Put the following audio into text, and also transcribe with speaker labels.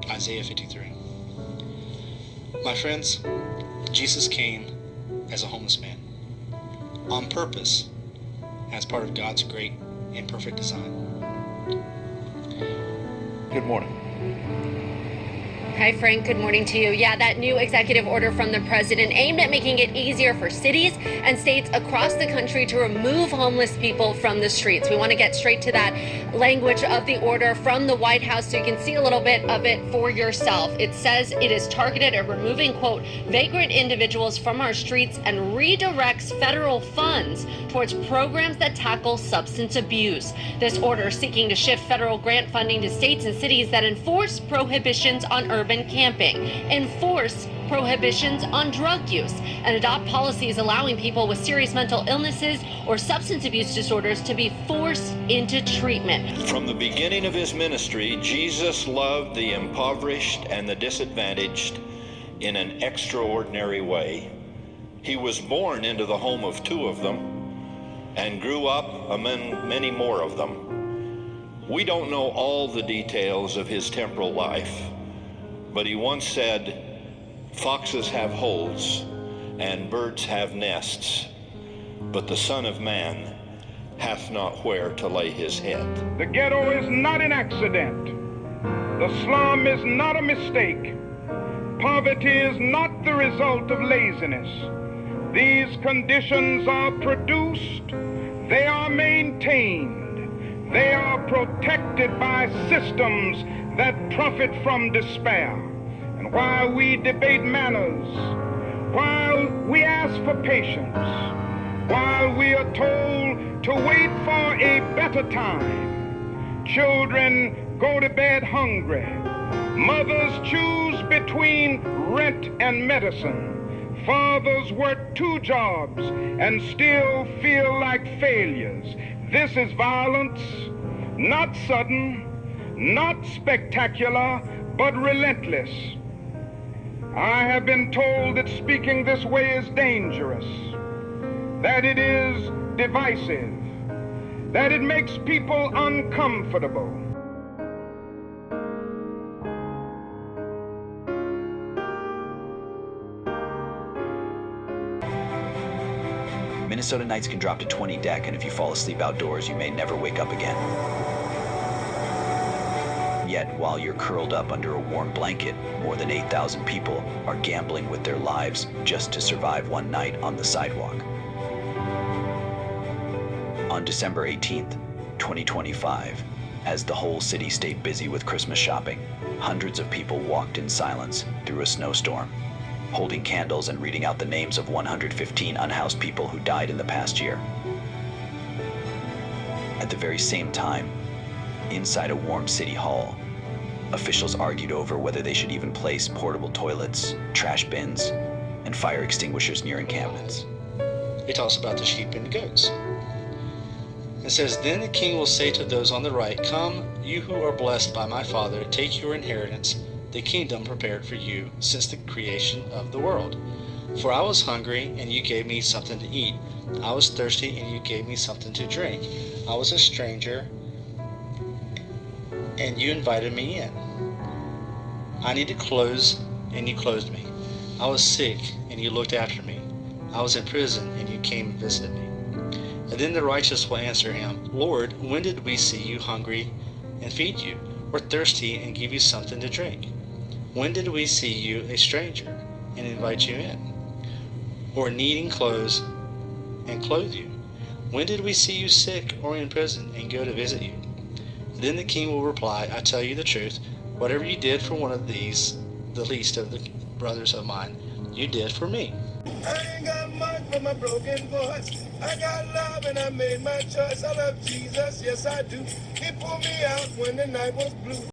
Speaker 1: Isaiah 53. My friends, Jesus came as a homeless man, on purpose, as part of God's great and perfect design. Good morning.
Speaker 2: Hi, Frank. Good morning to you. Yeah, that new executive order from the president aimed at making it easier for cities and states across the country to remove homeless people from the streets. We want to get straight to that language of the order from the White House so you can see a little bit of it for yourself. It says it is targeted at removing, quote, vagrant individuals from our streets and redirects federal funds towards programs that tackle substance abuse. This order seeking to shift federal grant funding to states and cities that enforce prohibitions on urban camping, enforce prohibitions on drug use, and adopt policies allowing people with serious mental illnesses or substance abuse disorders to be forced into treatment.
Speaker 3: From the beginning of his ministry, Jesus loved the impoverished and the disadvantaged in an extraordinary way. He was born into the home of two of them and grew up among many more of them. We don't know all the details of his temporal life, but he once said, "Foxes have holes and birds have nests, but the Son of Man hath not where to lay his head."
Speaker 4: The ghetto is not an accident. The slum is not a mistake. Poverty is not the result of laziness. These conditions are produced, they are maintained, they are protected by systems that profit from despair. And while we debate manners, while we ask for patience, while we are told to wait for a better time, children go to bed hungry, mothers choose between rent and medicine, fathers work 2 jobs and still feel like failures. This is violence, not sudden, not spectacular, but relentless. I have been told that speaking this way is dangerous, that it is divisive, that it makes people uncomfortable.
Speaker 5: Minnesota nights can drop to 20 dec, and if you fall asleep outdoors, you may never wake up again. Yet, while you're curled up under a warm blanket, more than 8,000 people are gambling with their lives just to survive one night on the sidewalk. On December 18th, 2025, as the whole city stayed busy with Christmas shopping, hundreds of people walked in silence through a snowstorm, holding candles and reading out the names of 115 unhoused people who died in the past year. At the very same time, inside a warm city hall, officials argued over whether they should even place portable toilets, trash bins, and fire extinguishers near encampments.
Speaker 1: It talks about the sheep and the goats. It says, "Then the king will say to those on the right, 'Come, you who are blessed by my Father, take your inheritance, the kingdom prepared for you since the creation of the world. For I was hungry, and you gave me something to eat. I was thirsty, and you gave me something to drink. I was a stranger, and you invited me in. I needed clothes, and you clothed me. I was sick, and you looked after me. I was in prison, and you came and visited me.' And then the righteous will answer him, 'Lord, when did we see you hungry and feed you, or thirsty and give you something to drink? When did we see you a stranger and invite you in, or needing clothes and clothe you? When did we see you sick or in prison and go to visit you?' Then the king will reply, 'I tell you the truth, whatever you did for one of these, the least of the brothers of mine, you did for me.'"
Speaker 6: I ain't got much for my broken voice. I got love and I made my choice. I love Jesus, yes I do. He pulled me out when the night was blue.